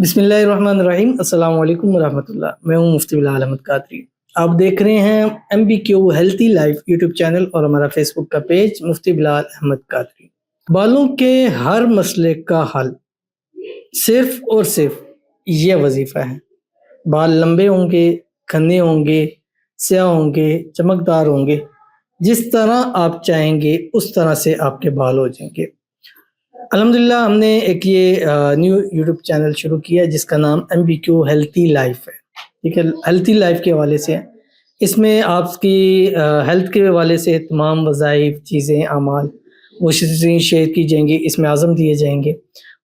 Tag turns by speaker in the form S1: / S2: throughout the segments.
S1: बिस्मिल्लाहिर्रहमानिर्रहीम। अस्सलाम वालेकुम रहमतुल्लाह। मैं हूं मुफ्ती बिलाल अहमद कादरी। आप देख रहे हैं MBQ healthy life YouTube channel और हमारा फेसबुक का पेज मुफ्ती बिलाल अहमद कादरी। बालों के हर मसले का हल सिर्फ और सिर्फ ये वजीफा है। बाल लंबे होंगे, घने होंगे, स्याह होंगे, चमकदार होंगे, जिस तरह आप चाहेंगे उस तरह से आपके बाल हो जाएंगे। अल्हम्दुलिल्लाह हमने एक ये न्यू यूट्यूब चैनल शुरू किया जिसका नाम MBQ हेल्थी लाइफ है। ठीक है, हेल्थी लाइफ के हवाले से है। इसमें आपकी हेल्थ के हवाले से तमाम वज़ाइफ, चीज़ें, अमाल वो शेयर की जाएंगी, इसमें आज़म दिए जाएंगे।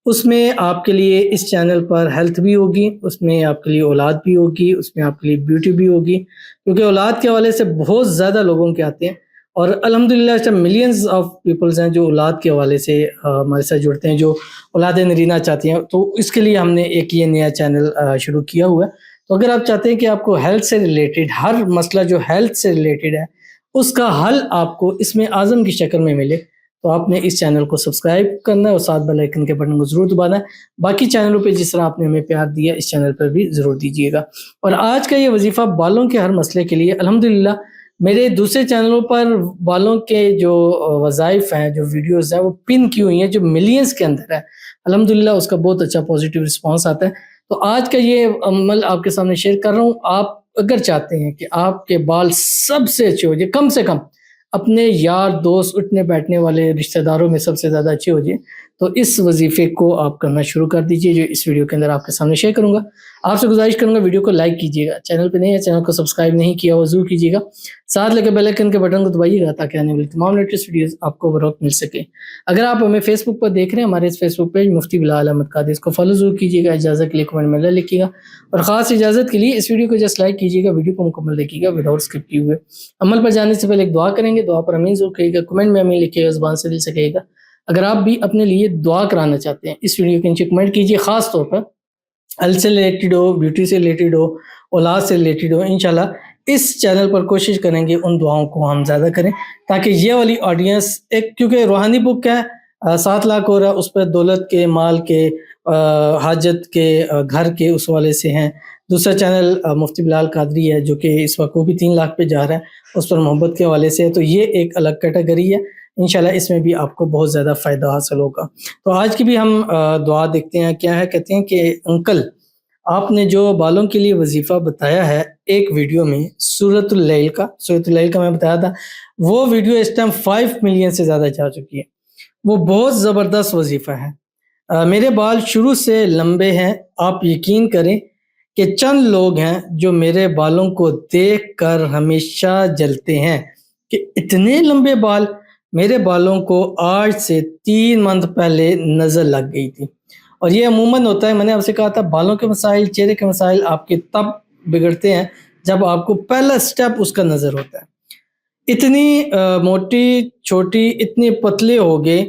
S1: उसमें आपके लिए इस चैनल पर हेल्थ भी होगी, उसमें आपके लिए औलाद भी होगी, उसमें आपके लिए ब्यूटी भी होगी, क्योंकि औलाद के हवाले से बहुत ज़्यादा लोगों के आते हैं और अल्हम्दुलिल्लाह सब मिलियंस ऑफ पीपल्स हैं जो औलाद के हवाले से हमारे साथ जुड़ते हैं, जो औलाद नरीना चाहती हैं। तो इसके लिए हमने एक ये नया चैनल शुरू किया हुआ है। तो अगर आप चाहते हैं कि आपको हेल्थ से रिलेटेड हर मसला जो हेल्थ से रिलेटेड है उसका हल आपको इसमें आज़म की शक्ल में मिले, तो आपने इस चैनल को सब्सक्राइब करना है और साथ बेल आइकन के बटन को ज़रूर दबाना है। बाकी चैनलों पे जिस तरह आपने हमें प्यार दिया इस चैनल पर भी ज़रूर दीजिएगा। और आज का ये वजीफ़ा बालों के हर मसले के लिए अल्हम्दुलिल्लाह मेरे दूसरे चैनलों पर बालों के जो वज़ाइफ हैं, जो वीडियोज़ हैं वो पिन की हुई हैं, जो मिलियंस के अंदर है। अल्हम्दुलिल्लाह उसका बहुत अच्छा पॉजिटिव रिस्पॉन्स आता है। तो आज का ये अमल आपके सामने शेयर कर रहा हूँ। आप अगर चाहते हैं कि आपके बाल सबसे अच्छे हो जाए, कम से कम अपने यार दोस्त, उठने बैठने वाले रिश्तेदारों में सबसे ज़्यादा अच्छे हो जाए, तो इस वजीफे को आप करना शुरू कर दीजिए जो इस वीडियो के अंदर आपके सामने शेयर करूंगा। आपसे गुजारिश करूंगा वीडियो को लाइक कीजिएगा, चैनल पे नहीं है चैनल को सब्सक्राइब नहीं किया वो जरूर कीजिएगा, साथ लेकर बेल आइकन के बटन को दबाइएगा ताकि आने वाली तमाम लेटेस्ट वीडियोस आपको बर वक्त मिल सके। अगर आप हमें फेसबुक पर देख रहे हैं, हमारे इस फेसबुक पेज मुफ्ती बिलाल अहमद कादरी, इसको फॉलो जरूर कीजिएगा। इजाज़त के लिए कमेंट में लिखिएगा और ख़ास इजाज़त के लिए इस वीडियो को जस्ट लाइक कीजिएगा, वीडियो को मुकम्मल देखिएगा विदाउट स्किप किए हुए। अमल पर जाने से पहले एक दुआ करेंगे, दुआ पर अमीन जरूर कहिएगा, कमेंट में अमीन लिखिएगा, ज़ुबान से दिल से कहिएगा। अगर आप भी अपने लिए दुआ कराना चाहते हैं इस वीडियो के नीचे कमेंट कीजिए, ख़ास तौर पर हेल्थ से रिलेटेड हो, ब्यूटी से रिलेटेड हो, औलाद से रिलेटेड हो। इंशाल्लाह इस चैनल पर कोशिश करेंगे उन दुआओं को हम ज़्यादा करें ताकि ये वाली ऑडियंस एक, क्योंकि रूहानी बुक है 7 लाख हो रहा है, उस पर दौलत के, माल के, हाजत के, घर के उस वाले से हैं। दूसरा चैनल मुफ्ती बिलाल कादरी है जो कि इस वक्त वो भी 3 लाख पे जा रहा है, उस पर मोहब्बत के हवाले से है। तो ये एक अलग कैटेगरी है, इंशाल्लाह इसमें भी आपको बहुत ज़्यादा फ़ायदा हासिल होगा। तो आज की भी हम दुआ देखते हैं क्या है। कहते हैं कि अंकल आपने जो बालों के लिए वजीफ़ा बताया है एक वीडियो में सूरतुल लैल का मैं बताया था, वो वीडियो इस टाइम 5 मिलियन से ज़्यादा जा चुकी है। वो बहुत ज़बरदस्त वजीफ़ा है। मेरे बाल शुरू से लंबे हैं, आप यकीन करें कि चंद लोग हैं जो मेरे बालों को देखकर हमेशा जलते हैं कि इतने लंबे बाल। मेरे बालों को आज से 3 मंथ पहले नज़र लग गई थी और ये अमूमन होता है। मैंने आपसे कहा था बालों के मसाइल, चेहरे के मसाइल आपके तब बिगड़ते हैं जब आपको पहला स्टेप उसका नज़र होता है। इतनी मोटी, छोटी, इतने पतले हो गए।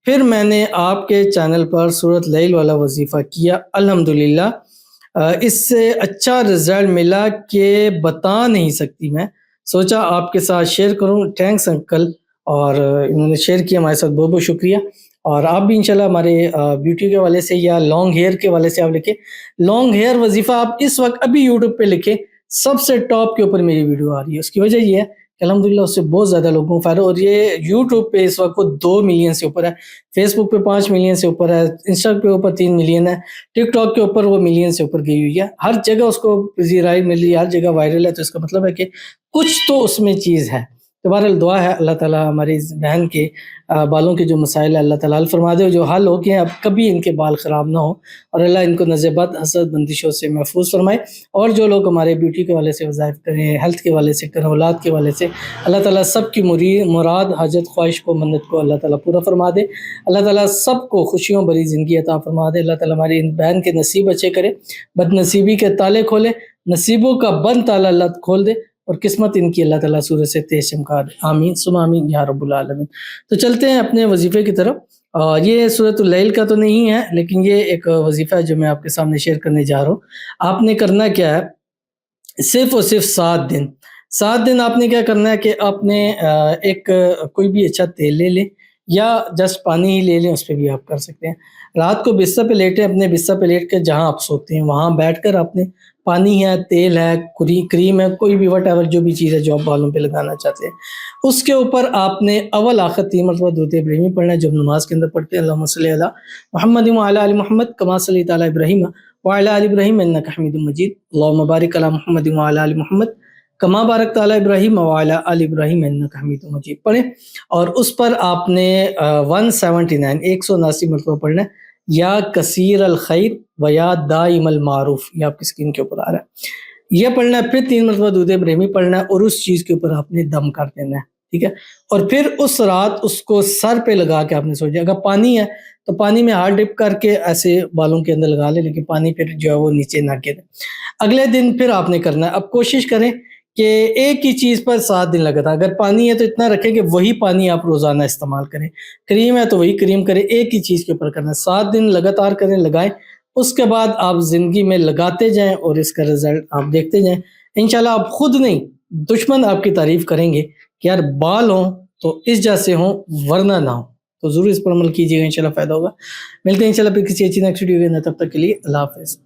S1: फिर मैंने आपके चैनल पर सूरत लैल वाला वजीफ़ा किया, अल्हम्दुलिल्लाह इससे अच्छा रिज़ल्ट मिला कि बता नहीं सकती। मैं सोचा आपके साथ शेयर करूं। थैंक्स अंकल, और इन्होंने शेयर किया हमारे साथ, बहुत बहुत शुक्रिया। और आप भी इंशाल्लाह हमारे ब्यूटी के वाले से या लॉन्ग हेयर के वाले से आप लिखें, लॉन्ग हेयर वजीफ़ा आप इस वक्त अभी यूट्यूब पे लिखें, सबसे टॉप के ऊपर मेरी वीडियो आ रही है। उसकी वजह ये है कि अल्हम्दुलिल्लाह उससे बहुत ज़्यादा लोगों को फ़ायदा, और ये यूट्यूब पे इस वक्त 2 मिलियन से ऊपर है, फेसबुक पे 5 मिलियन से ऊपर है, इंस्टा पे ऊपर 3 मिलियन है, टिकटॉक के ऊपर वो मिलियन से ऊपर गई हुई है। हर जगह उसको ज़ीराई मिल रही है, हर जगह वायरल है। तो इसका मतलब है कि कुछ तो उसमें चीज़ है। तो बहरहाल दुआ है अल्लाह ताला हमारी इस बहन के बालों के जो मसाइल है अल्लाह ताला हल फरमा दे, जो हल हो गए अब कभी इनके बाल ख़राब ना हो, और अल्लाह इनको नज़ेबद, हसद, बंदिशों से महफूज फरमाए। और जो लोग हमारे ब्यूटी के वाले से वज़ाइफ करें, हेल्थ के वाले से करें, औलाद के वाले से, अल्लाह ताला सबकी मुराद, हाजत, ख्वाहिश को, मन्नत को अल्लाह ताला पूरा फरमा दे। अल्लाह ताला सबको खुशियों भरी ज़िंदगी अता फरमा दे। अल्लाह ताला हमारी इन बहन के नसीब अच्छे करे, बदनसीबी के ताले खोले, नसीबों का बंद ताला अल्लाह खोल दे और किस्मत इनकी अल्लाह ताला सूरज से तेज चमका दे। आमीन सुम्मा आमीन या रब्बुल आलमीन। तो चलते हैं अपने वजीफ़े की तरफ। ये सूरतुल लैल का तो नहीं है, लेकिन ये एक वजीफ़ा है जो मैं आपके सामने शेयर करने जा रहा हूँ। आपने करना क्या है, सिर्फ़ और सिर्फ़ 7 दिन आपने क्या करना है कि आपने एक कोई भी अच्छा तेल ले लें, یا جسٹ پانی ہی لے لیں، اس پہ بھی آپ کر سکتے ہیں۔ رات کو بستر پہ لیٹیں، اپنے بستر پہ لیٹ کے جہاں آپ سوتے ہیں وہاں بیٹھ کر آپ نے پانی ہے، تیل ہے، کریم ہے، کوئی بھی وٹ ایور جو بھی چیز ہے جو آپ بالوں پہ لگانا چاہتے ہیں، اس کے اوپر آپ نے اول آخر 3 مرتبہ درود ابراہیمی پڑھنا ہے جو ہم نماز کے اندر پڑھتے ہیں۔ اللہم صلی علی محمد وعلی آل محمد کما صلیت علی ابراہیم وعلی آل ابراہیم انک حمید مجید، اللہم بارک علی محمد وعلی آل محمد کما بارکت علی ابراہیم وعلی آل ابراہیم انک حمید مجید پڑھیں، اور اس پر آپ نے 179 مرتبہ پڑھنا ہے، یا کثیر الخیر و یا دائم المعروف، یہ آپ کی اسکرین کے اوپر آ رہا ہے، یہ پڑھنا ہے۔ پھر 3 مرتبہ درود ابراہیمی پڑھنا ہے اور اس چیز کے اوپر آپ نے دم کر دینا ہے، ٹھیک ہے؟ اور پھر اس رات اس کو سر پہ لگا کے آپ نے سو جائے۔ اگر پانی ہے تو پانی میں ہاتھ ڈپ کر کے ایسے بالوں کے اندر لگا لیں، لیکن پانی پھر جو ہے وہ نیچے نہ گرے۔ اگلے دن پھر آپ نے کرنا ہے، اب کوشش کریں کہ ایک ہی چیز پر 7 دن لگا تھا۔ اگر پانی ہے تو اتنا رکھیں کہ وہی پانی آپ روزانہ استعمال کریں، کریم ہے تو وہی کریم کریں، ایک ہی چیز کے اوپر کرنا ہے۔ 7 دن لگاتار کریں، لگائیں، اس کے بعد آپ زندگی میں لگاتے جائیں اور اس کا رزلٹ آپ دیکھتے جائیں۔ انشاءاللہ آپ خود نہیں، دشمن آپ کی تعریف کریں گے کہ یار بال ہوں تو اس جیسے ہوں ورنہ نہ ہوں۔ تو ضرور اس پر عمل کیجیے گا، انشاءاللہ فائدہ ہوگا۔ ملتے ہیں انشاءاللہ پھر کسی اچھی نیکسٹ ویڈیو میں، تب تک کے لیے اللہ حافظ۔